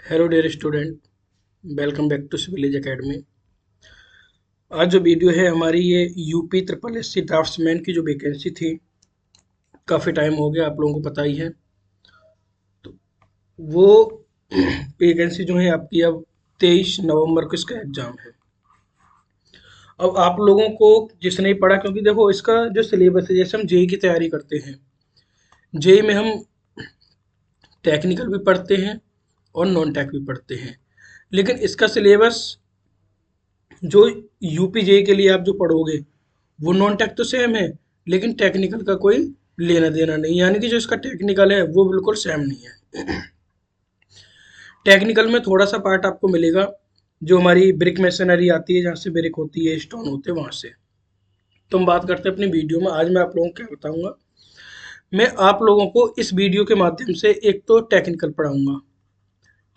Hello dear student, welcome back to Civilage academy. आज जो video है हमारी ये UP triple S C draftsman की जो वैकेंसी थी, काफ़ी टाइम हो गया, आप लोगों को पता ही है। तो वो वैकेंसी जो है आपकी अब 23 नवंबर को इसका एग्ज़ाम है। अब आप लोगों को जिसने नहीं पढ़ा, क्योंकि देखो इसका जो सिलेबस है, जैसे हम जेई की तैयारी करते हैं, जेई में हम टेक्निकल भी पढ़ते हैं और नॉन टेक भी पढ़ते हैं, लेकिन इसका सिलेबस जो यूपी जेई के लिए आप जो पढ़ोगे वो नॉन टेक तो सेम है, लेकिन टेक्निकल का कोई लेना देना नहीं, यानी कि जो इसका टेक्निकल है वो बिल्कुल सेम नहीं है। टेक्निकल में थोड़ा सा पार्ट आपको मिलेगा जो हमारी ब्रिक मशीनरी आती है, जहाँ से ब्रिक होती है, स्टोन होते हैं, वहाँ से। तो हम बात करते हैं अपनी वीडियो में। आज मैं आप लोगों को क्या बताऊंगा, मैं आप लोगों को इस वीडियो के माध्यम से एक तो टेक्निकल पढ़ाऊंगा,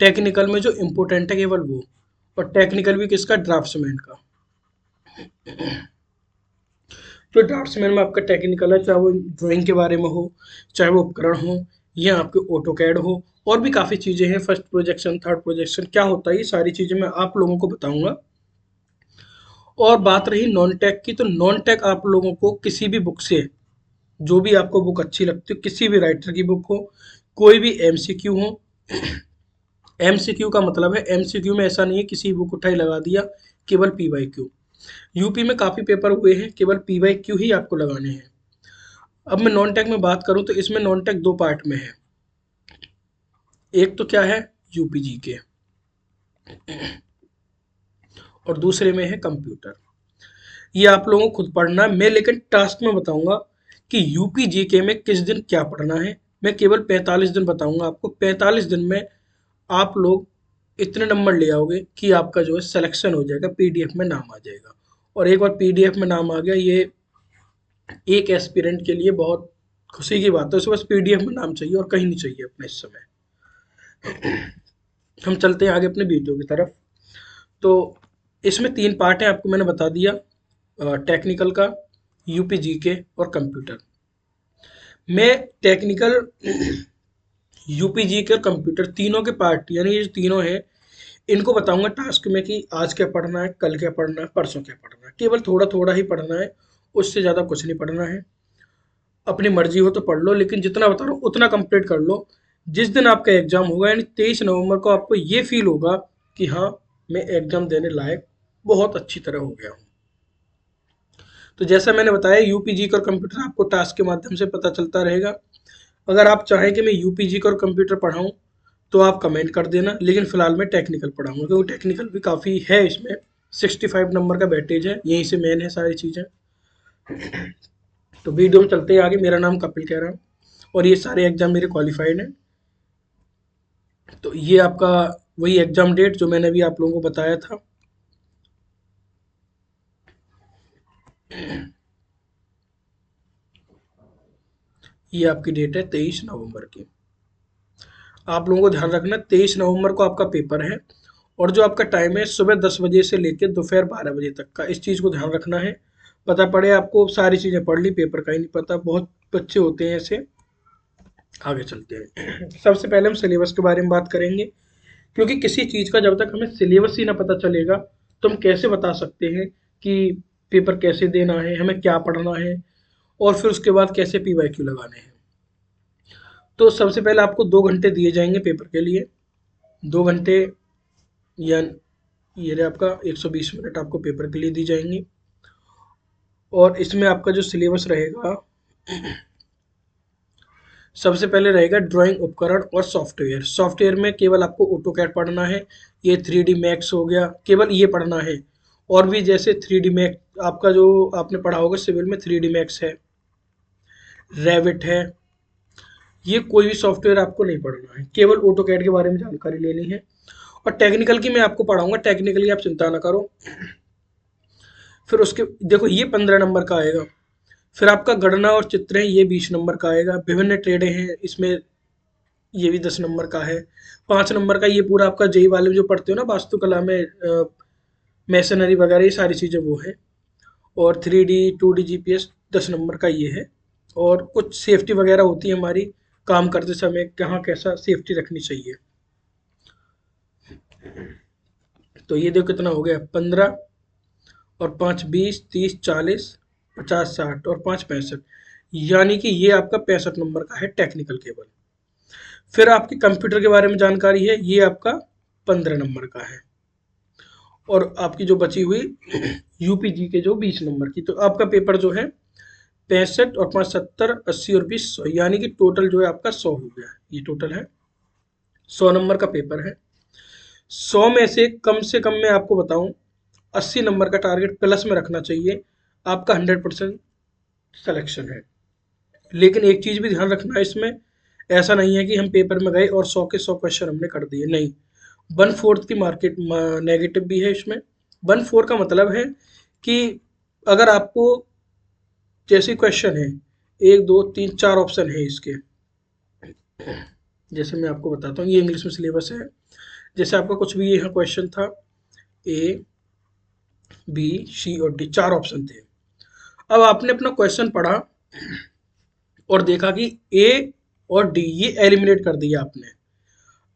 टेक्निकल में जो इम्पोर्टेंट है केवल वो, और टेक्निकल भी किसका, ड्राफ्ट्समैन का। जो ड्राफ्ट्समैन में आपका टेक्निकल है, चाहे वो ड्राइंग के बारे में हो, चाहे वो उपकरण हो, या आपके ऑटो कैड हो, और भी काफ़ी चीज़ें हैं, फर्स्ट प्रोजेक्शन, थर्ड प्रोजेक्शन क्या होता है, ये सारी चीज़ें मैं आप लोगों को बताऊंगा। और बात रही नॉन टेक की, तो नॉन टेक आप लोगों को किसी भी बुक से, जो भी आपको बुक अच्छी लगती हो, किसी भी राइटर की बुक हो, कोई भी एमसीक्यू हो। एमसीक्यू का मतलब है, एमसीक्यू में ऐसा नहीं है किसी बुक उठाई लगा दिया, केवल पीवाईक्यू। यूपी में काफ़ी पेपर हुए हैं, केवल पीवाईक्यू ही आपको लगाने हैं। अब मैं नॉन टेक में बात करूं तो इसमें नॉन टेक दो पार्ट में है। एक तो क्या है, यूपीजी के, और दूसरे में है कंप्यूटर। ये आप लोगों को खुद पढ़ना है, मैं लेकिन टास्क में बताऊंगा कि यूपी के में किस दिन क्या पढ़ना है। मैं केवल 45 दिन बताऊंगा आपको। 45 दिन में आप लोग इतने नंबर ले आओगे कि आपका जो है सिलेक्शन हो जाएगा, पीडीएफ में नाम आ जाएगा। और एक बार पीडीएफ में नाम आ गया, ये एक एस्पिरेंट के लिए बहुत खुशी की बात है। उसे बस पीडीएफ में नाम चाहिए और कहीं नहीं चाहिए अपने इस समय। हम चलते हैं आगे अपने वीडियो की तरफ। तो इसमें तीन पार्ट हैं, आपको मैंने बता दिया, टेक्निकल का, यूपी जीके और कंप्यूटर। मैं टेक्निकल, यूपी जीके और कंप्यूटर तीनों के पार्ट, यानी ये जो तीनों हैं, इनको बताऊंगा टास्क में कि आज क्या पढ़ना है, कल क्या पढ़ना है, परसों क्या पढ़ना है। केवल थोड़ा थोड़ा ही पढ़ना है, उससे ज़्यादा कुछ नहीं पढ़ना है। अपनी मर्जी हो तो पढ़ लो, लेकिन जितना बता रहा हूँ उतना कंप्लीट कर लो। जिस दिन आपका एग्जाम होगा, यानी 23 नवंबर को, आपको ये फील होगा कि हाँ, मैं एग्जाम देने लायक बहुत अच्छी तरह हो गया हूँ। तो जैसा मैंने बताया, यूपीजी और कंप्यूटर आपको टास्क के माध्यम से पता चलता रहेगा। अगर आप चाहें कि मैं यूपीजी और कंप्यूटर पढ़ाऊँ तो आप कमेंट कर देना, लेकिन फिलहाल मैं टेक्निकल पढ़ाऊंगा, क्योंकि टेक्निकल भी काफ़ी है, इसमें 65 नंबर का बैटेज है, यहीं से मेन है सारी चीज़ें। तो वीडियो में चलते हैं आगे। मेरा नाम कपिल कह रहा हूँ, और ये सारे एग्जाम मेरे क्वालिफाइड हैं। तो ये आपका वही एग्जाम डेट जो मैंने अभी आप लोगों को बताया था। ये आपकी डेट है 23 नवंबर की। आप लोगों को ध्यान रखना, 23 नवंबर को आपका पेपर है, और जो आपका टाइम है सुबह 10 बजे से लेकर दोपहर 12 बजे तक का, इस चीज़ को ध्यान रखना है। पता पड़े आपको सारी चीज़ें पढ़ ली, पेपर का ही नहीं पता, बहुत बच्चे होते हैं ऐसे। आगे चलते हैं। सबसे पहले हम सिलेबस के बारे में बात करेंगे, क्योंकि किसी चीज़ का जब तक हमें सिलेबस ही ना पता चलेगा तो हम कैसे बता सकते हैं कि पेपर कैसे देना है, हमें क्या पढ़ना है, और फिर उसके बाद कैसे पीवाईक्यू लगाने हैं। तो सबसे पहले आपको 2 घंटे दिए जाएंगे पेपर के लिए। 2 घंटे, या ये रहे आपका 120 मिनट आपको पेपर के लिए दी जाएंगी। और इसमें आपका जो सिलेबस रहेगा, सबसे पहले रहेगा ड्राइंग उपकरण और सॉफ्टवेयर। सॉफ्टवेयर में केवल आपको ऑटो कैड पढ़ना है, ये 3D मैक्स हो गया, केवल ये पढ़ना है। और भी जैसे 3D मैक्स, आपका जो आपने पढ़ा होगा सिविल में, 3D मैक्स है, रेविट है, ये कोई भी सॉफ्टवेयर आपको नहीं पढ़ना है, केवल ऑटो कैड के बारे में जानकारी लेनी है। और टेक्निकल की मैं आपको पढ़ाऊंगा, टेक्निकल की आप चिंता ना करो। फिर उसके देखो, ये 15 नंबर का आएगा। फिर आपका गणना और चित्र है, ये 20 नंबर का आएगा। विभिन्न ट्रेडें हैं इसमें, ये भी 10 नंबर का है। 5 नंबर का ये पूरा आपका जेई वाले में जो पढ़ते हो ना, वास्तुकला में, मैसनरी वगैरह, ये सारी चीज़ें वो है। और 3D 2D जीपीएस 10 नंबर का ये है। और कुछ सेफ्टी वगैरह होती है हमारी, काम करते समय कहाँ कैसा सेफ्टी रखनी चाहिए। तो ये देखो कितना हो गया, 15 और 5 20 30 40 50 60 और 5 65, यानी कि ये आपका 65 नंबर का है टेक्निकल केबल। फिर आपके कंप्यूटर के बारे में जानकारी है, ये आपका 15 नंबर का है। और आपकी जो बची हुई यूपीजी के जो 20 नंबर की, तो आपका पेपर जो है 65 और 5 70 80 और 20 100, यानी कि टोटल जो है आपका 100 हो गया। ये टोटल है 100 नंबर का पेपर है। 100 में से कम मैं आपको बताऊं 80 नंबर का टारगेट प्लस में रखना चाहिए, आपका 100% सिलेक्शन है। लेकिन एक चीज भी ध्यान रखना है इसमें, ऐसा नहीं है कि हम पेपर में गए और 100 के 100 क्वेश्चन हमने कर दिए, नहीं। 1/4 की मार्केट नेगेटिव भी है इसमें। 1/4 का मतलब है कि अगर आपको जैसे क्वेश्चन है, 1 2 3 4 ऑप्शन है इसके, जैसे मैं आपको बताता हूँ, ये इंग्लिश में सिलेबस है। जैसे आपका कुछ भी यहाँ क्वेश्चन था, ए बी सी और डी, 4 ऑप्शन थे। अब आपने अपना क्वेश्चन पढ़ा और देखा कि ए और डी ये एलिमिनेट कर दिया आपने,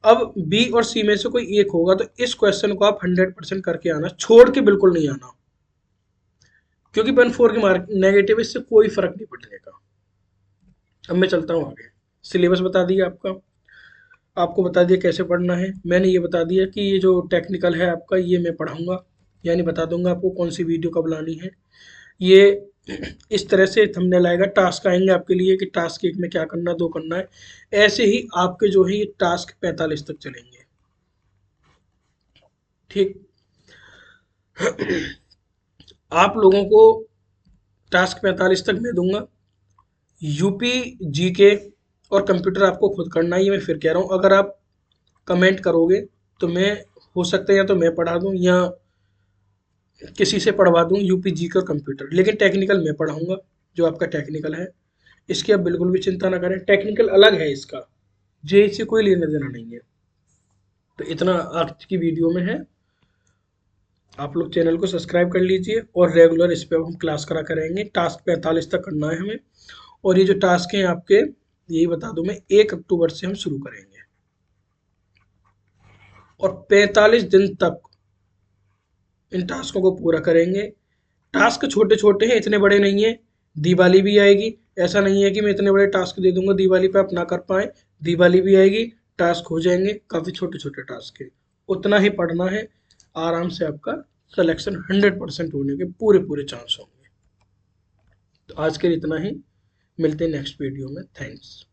अब बी और सी में से कोई एक होगा, तो इस क्वेश्चन को आप 100% करके आना, छोड़ के बिल्कुल नहीं आना, क्योंकि 1/4 की मार्क नेगेटिव, इससे कोई फर्क नहीं पड़ने का। अब मैं चलता हूँ आगे। सिलेबस बता दिया आपका, आपको बता दिया कैसे पढ़ना है। मैंने ये बता दिया कि ये जो टेक्निकल है आपका, ये मैं पढ़ाऊंगा, यानी बता दूंगा आपको कौन सी वीडियो कब लानी है। ये इस तरह से थंबनेल आएगा, टास्क आएंगे आपके लिए कि टास्क 1 में क्या करना है, 2 करना है। ऐसे ही आपके जो है ये टास्क 45 तक चलेंगे, ठीक। आप लोगों को टास्क 45 तक मैं दूंगा। यूपी जीके और कंप्यूटर आपको खुद करना ही है, मैं फिर कह रहा हूँ। अगर आप कमेंट करोगे तो मैं, हो सकता है या तो मैं पढ़ा दूँ या किसी से पढ़वा दूँ यूपी जीके और कंप्यूटर, लेकिन टेक्निकल मैं पढ़ाऊँगा, जो आपका टेक्निकल है। इसकी आप बिल्कुल भी चिंता ना करें, टेक्निकल अलग है इसका, जेई से कोई लेना देना नहीं है। तो इतना आज की वीडियो में है। आप लोग चैनल को सब्सक्राइब कर लीजिए और रेगुलर इस पे हम क्लास करा करेंगे। टास्क 45 तक करना है हमें, और ये जो टास्क हैं आपके, यही बता दूं मैं, 1 अक्टूबर से हम शुरू करेंगे और 45 दिन तक इन टास्कों को पूरा करेंगे। टास्क छोटे छोटे हैं, इतने बड़े नहीं है। दिवाली भी आएगी, ऐसा नहीं है कि मैं इतने बड़े टास्क दे दूंगा दिवाली पे आप ना कर पाए। दिवाली भी आएगी, टास्क हो जाएंगे, काफ़ी छोटे छोटे टास्क है। उतना ही पढ़ना है, आराम से आपका सिलेक्शन 100% होने के पूरे पूरे चांस होंगे। तो आज के लिए इतना ही, मिलते हैं नेक्स्ट वीडियो में। थैंक्स।